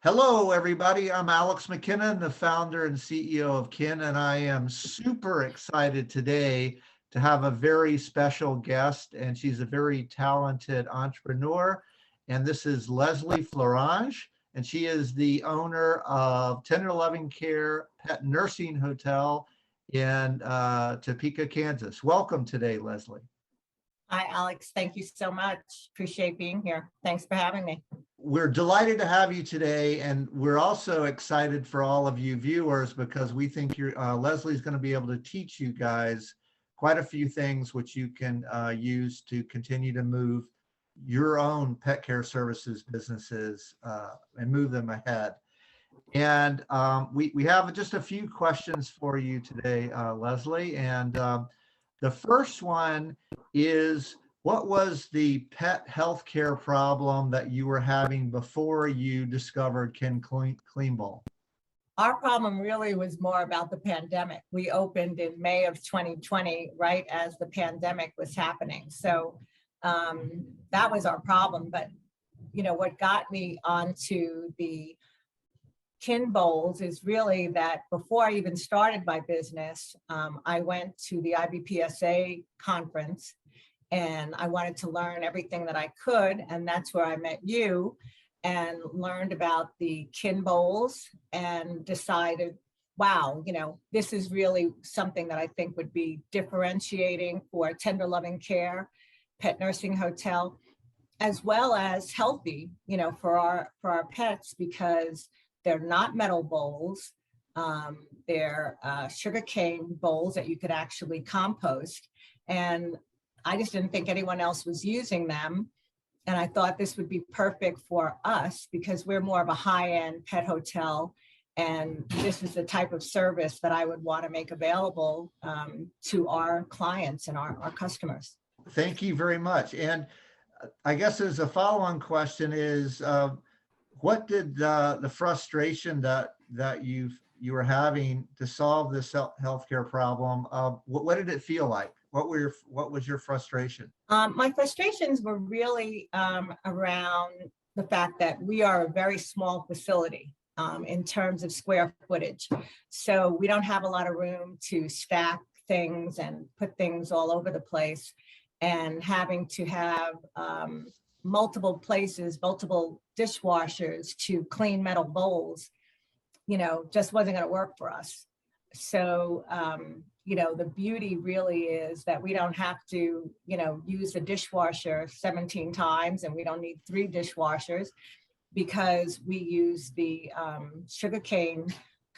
Hello, everybody. I'm Alex McKinnon, the founder and CEO of Kinn, and I am super excited today to have a very special guest, and she's a very talented entrepreneur. And this is Leslie Florange, and she is the owner of Tender Loving Care Pet Nursing Hotel in Topeka, Kansas. Welcome today, Leslie. Hi, Alex. Thank you so much. Appreciate being here. Thanks for having me. We're delighted to have you today, and we're also excited for all of you viewers because we think Leslie's going to be able to teach you guys quite a few things which you can use to continue to move your own pet care services businesses and move them ahead. And we have just a few questions for you today, Leslie. And the first one is, what was the pet healthcare problem that you were having before you discovered Kinn Kleanbowl? Our problem really was more about the pandemic. We opened in May of 2020, right as the pandemic was happening. So that was our problem. But, you know, what got me onto the Kinn Bowls is really that before I even started my business, I went to the IBPSA conference and I wanted to learn everything that I could. And that's where I met you and learned about the Kinn Bowls and decided, wow, you know, this is really something that I think would be differentiating for Tender Loving Care Pet Nursing Hotel, as well as healthy, you know, for our pets, because they're not metal bowls. They're sugarcane bowls that you could actually compost. And I just didn't think anyone else was using them. And I thought this would be perfect for us because we're more of a high-end pet hotel. And this is the type of service that I would want to make available to our clients and our customers. Thank you very much. And I guess as a follow-on question is, what did the frustration that you were having to solve this healthcare problem? What did it feel like? What was your frustration? My frustrations were really around the fact that we are a very small facility in terms of square footage. So we don't have a lot of room to stack things and put things all over the place, and having to have multiple places, multiple dishwashers to clean metal bowls, you know, just wasn't going to work for us. So, you know, the beauty really is that we don't have to, you know, use the dishwasher 17 times, and we don't need 3 dishwashers because we use the sugarcane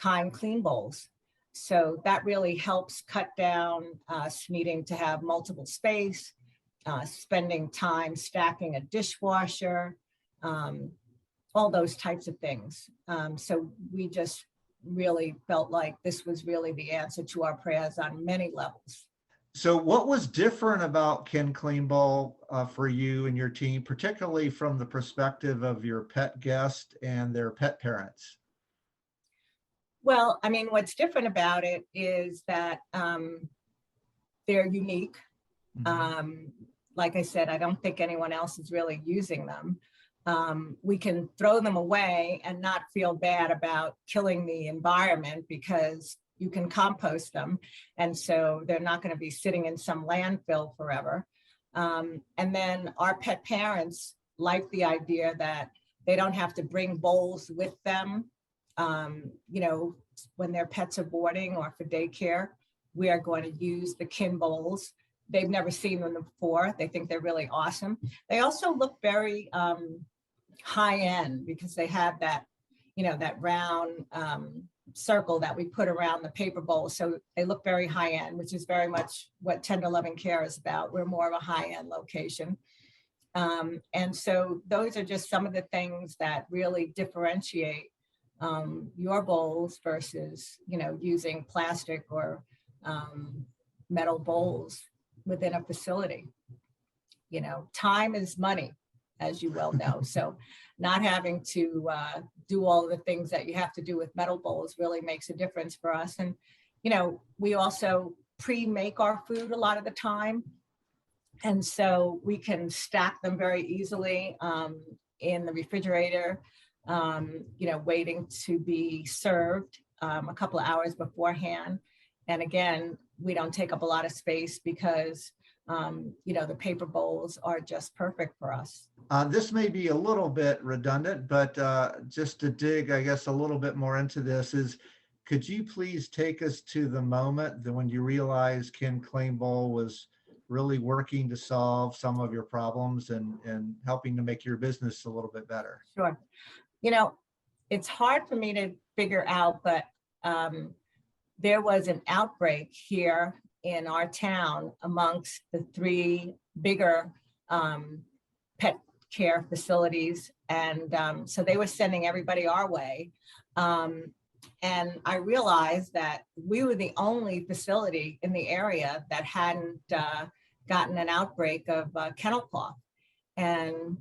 Kinn Kleanbowl bowls. So that really helps cut down us needing to have multiple space, spending time stacking a dishwasher, all those types of things. So we just really felt like this was really the answer to our prayers on many levels. So what was different about Kinn Kleanbowl for you and your team, particularly from the perspective of your pet guest and their pet parents? Well, I mean, what's different about it is that they're unique. Mm-hmm. Like I said, I don't think anyone else is really using them. We can throw them away and not feel bad about killing the environment because you can compost them. And so they're not going to be sitting in some landfill forever. And then our pet parents like the idea that they don't have to bring bowls with them. You know, when their pets are boarding or for daycare, we are going to use the Kinn bowls. They've never seen them before. They think they're really awesome. They also look very high end because they have that, you know, that round circle that we put around the paper bowl. So they look very high end, which is very much what Tender Loving Care is about. We're more of a high end location. And so those are just some of the things that really differentiate your bowls versus, you know, using plastic or metal bowls within a facility. You know, time is money, as you well know. So not having to do all the things that you have to do with metal bowls really makes a difference for us. And, you know, we also pre-make our food a lot of the time. And so we can stack them very easily in the refrigerator waiting to be served a couple of hours beforehand. And again, we don't take up a lot of space because, the paper bowls are just perfect for us. This may be a little bit redundant, but just to dig, I guess, a little bit more into this could you please take us to the moment that when you realized Kinn Kleanbowl was really working to solve some of your problems and helping to make your business a little bit better? Sure. It's hard for me to figure out, but there was an outbreak here in our town amongst the 3 bigger pet care facilities. And so they were sending everybody our way. And I realized that we were the only facility in the area that hadn't gotten an outbreak of kennel cough. And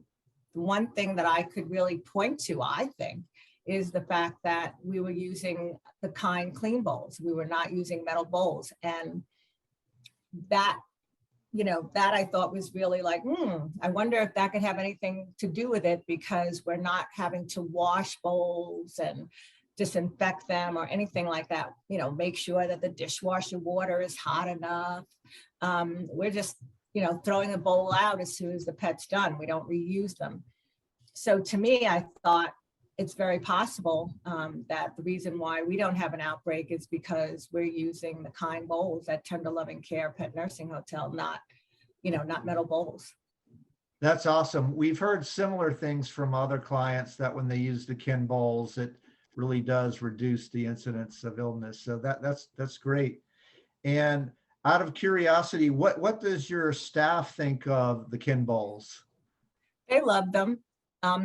one thing that I could really point to, I think, is the fact that we were using the Kinn Kleanbowls. We were not using metal bowls. And that I thought was really like, I wonder if that could have anything to do with it, because we're not having to wash bowls and disinfect them or anything like that. Make sure that the dishwasher water is hot enough. We're just, throwing the bowl out as soon as the pet's done. We don't reuse them. So to me, I thought it's very possible that the reason why we don't have an outbreak is because we're using the Kinn bowls at Tender Loving Care Pet Nursing Hotel, not metal bowls. That's awesome. We've heard similar things from other clients that when they use the Kinn bowls, it really does reduce the incidence of illness. So that's great. And out of curiosity, what does your staff think of the Kinn bowls? They love them.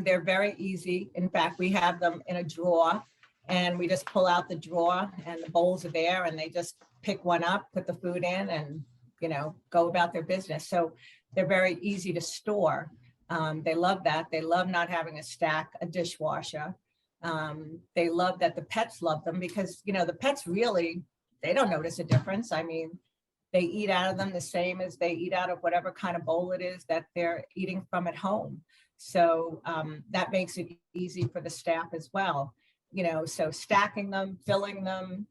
They're very easy. In fact, we have them in a drawer, and we just pull out the drawer and the bowls are there, and they just pick one up, put the food in, and go about their business. So they're very easy to store. They love that. They love not having to stack a dishwasher. They love that the pets love them because the pets really, they don't notice a difference. I mean, they eat out of them the same as they eat out of whatever kind of bowl it is that they're eating from at home. So that makes it easy for the staff as well. So stacking them, filling them,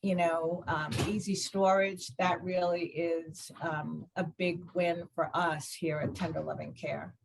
easy storage, that really is a big win for us here at Tender Loving Care.